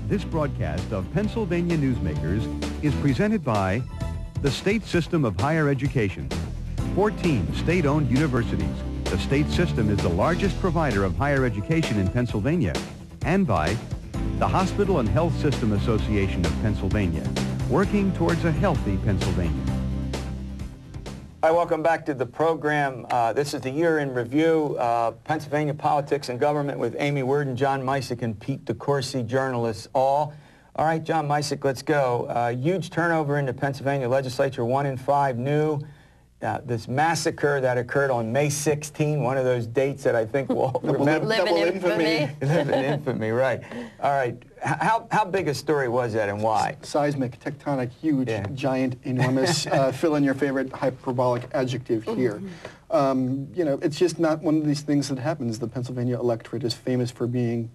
This broadcast of Pennsylvania Newsmakers is presented by the State System of Higher Education. 14 state-owned universities. The state system is the largest provider of higher education in Pennsylvania. And by the Hospital and Health System Association of Pennsylvania, working towards a healthy Pennsylvania. Hi, welcome back to the program. This is the Year in Review, Pennsylvania Politics and Government with Amy Worden, John Micek, and Pete DeCoursey, journalists all. All right, John Micek, let's go. Huge turnover in the Pennsylvania legislature, 1 in 5 new. This massacre that occurred on May 16, one of those dates that I think we'll remember. Live in infamy. Live in infamy, right. All right. How big a story was that and why? Seismic, tectonic, huge, giant, enormous. Fill in your favorite hyperbolic adjective here. You know, it's just not one of these things that happens. The Pennsylvania electorate is famous for being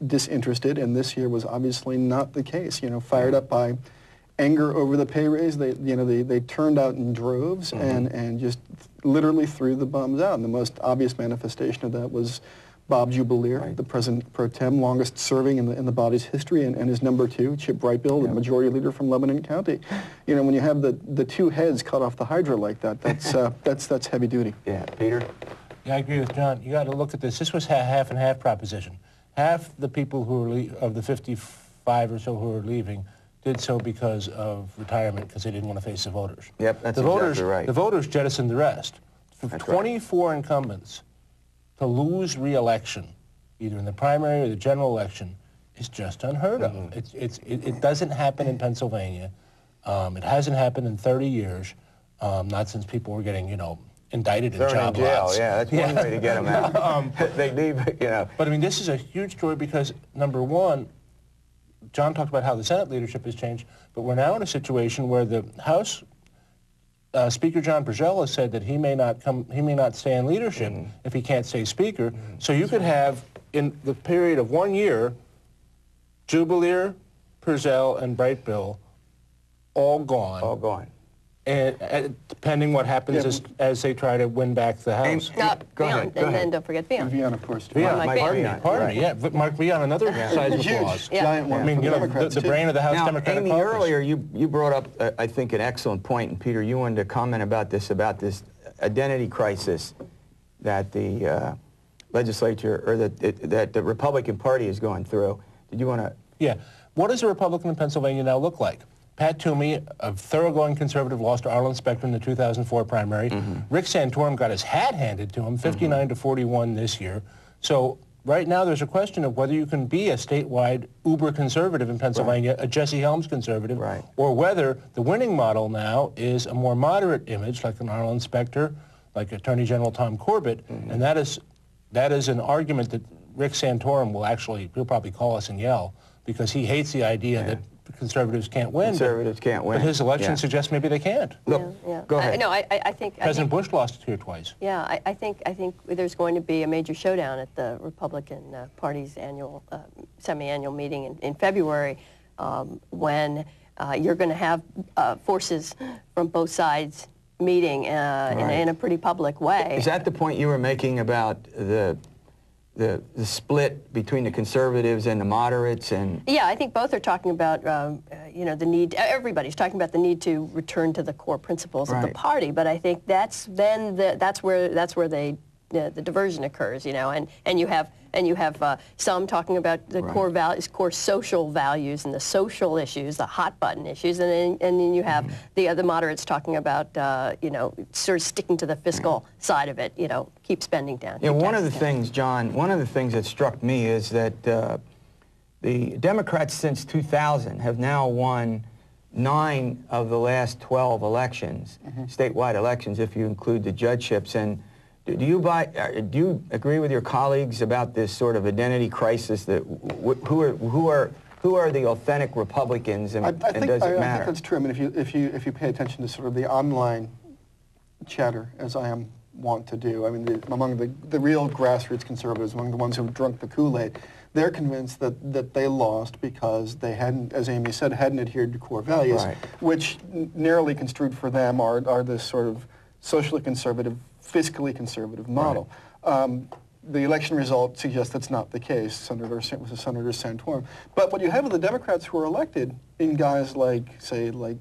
disinterested, and this year was obviously not the case. You know, fired up by anger over the pay raise, they turned out in droves and just literally threw the bums out. And the most obvious manifestation of that was Bob Jubileer, the president pro tem, longest serving in the body's history, and his number 2, Chip Brightbill, the majority leader from Lebanon County. You know, when you have the two heads cut off the hydra like that, that's heavy duty. Yeah, Peter? Yeah, I agree with John. You got to look at this. This was a half and half proposition. Half the people who are of the 55 or so who are leaving did so because of retirement, because they didn't want to face the voters. Yep, that's exactly right. The voters jettisoned the rest. For 24 incumbents to lose re-election, either in the primary or the general election, is just unheard of. It doesn't happen in Pennsylvania. It hasn't happened in 30 years, not since people were getting, you know, indicted in job lots. Yeah, that's one way to get them out. They leave, you know. But I mean, this is a huge story because, number one, John talked about how the Senate leadership has changed, but we're now in a situation where the House Speaker John Pergella said that he may not stay in leadership if he can't stay Speaker. So you could have, in the period of 1 year, Jubileer, Pergella, and Brightbill all gone. All gone. And depending what happens as they try to win back the House. Go ahead. And then don't forget Vian. Vian, of course. Pardon me, yeah. Mark Vian, another seismic loss. Giant one. I mean, you know, the brain of the House Democratic Amy, caucus. earlier you brought up, I think, an excellent point, and Peter, you wanted to comment about this identity crisis that the legislature, or that the Republican Party is going through. Did you want to? Yeah. What does a Republican in Pennsylvania now look like? Pat Toomey, a thoroughgoing conservative, lost to Arlen Specter in the 2004 primary. Rick Santorum got his hat handed to him, 59 to 41 this year. So right now there's a question of whether you can be a statewide uber conservative in Pennsylvania, a Jesse Helms conservative, or whether the winning model now is a more moderate image, like an Arlen Specter, like Attorney General Tom Corbett, and that is an argument that Rick Santorum he'll probably call us and yell, because he hates the idea that conservatives can't win. Conservatives can't win. But his election suggests maybe they can't. Look, go ahead. No, I think President Bush lost here twice. Yeah, I think there's going to be a major showdown at the Republican Party's annual semi-annual meeting in February, when you're going to have forces from both sides meeting in a pretty public way. Is that the point you were making about the split between the conservatives and the moderates? And yeah, I think both are talking about you know, the need. Everybody's talking about the need to return to the core principles of the party. But I think that's where the diversion occurs. You know, and you have some talking about the core social values and the social issues, the hot button issues, and then you have the other moderates talking about you know, sort of sticking to the fiscal side of it. You know, keep spending down. Yeah, one of the things, John, one of the things that struck me is that the Democrats since 2000 have now won 9 of the last 12 elections, statewide elections, if you include the judgeships. And do you agree with your colleagues about this sort of identity crisis? That who are the authentic Republicans, and does it matter? I think that's true. I mean, if you pay attention to sort of the online chatter, as I am wont to do, I mean, among the real grassroots conservatives, among the ones who have drunk the Kool-Aid, they're convinced that they lost because they hadn't, as Amy said, hadn't adhered to core values, which narrowly construed for them are this sort of socially conservative, fiscally conservative model. the election result suggests that's not the case. Senator Santorum. But what you have with the Democrats who are elected in guys like, say, like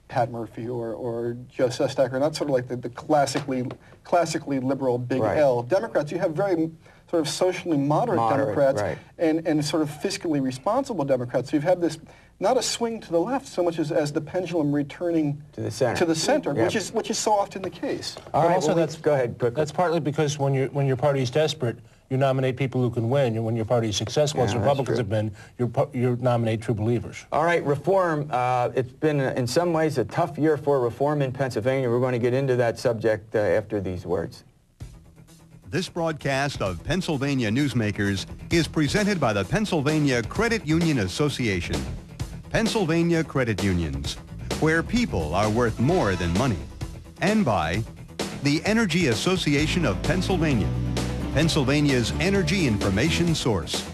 Pat Murphy or Joe Sestaker, not sort of like the classically liberal big L Democrats. You have very sort of socially moderate Democrats and sort of fiscally responsible Democrats. So you've had this, not a swing to the left so much as the pendulum returning to the center, which is so often the case. All right, also well, go ahead quickly. That's partly because when your party's desperate, you nominate people who can win. And when your party's successful, as Republicans have been, you nominate true believers. All right, reform. It's been, in some ways, a tough year for reform in Pennsylvania. We're going to get into that subject after these words. This broadcast of Pennsylvania Newsmakers is presented by the Pennsylvania Credit Union Association. Pennsylvania Credit Unions, where people are worth more than money. And by the Energy Association of Pennsylvania, Pennsylvania's energy information source.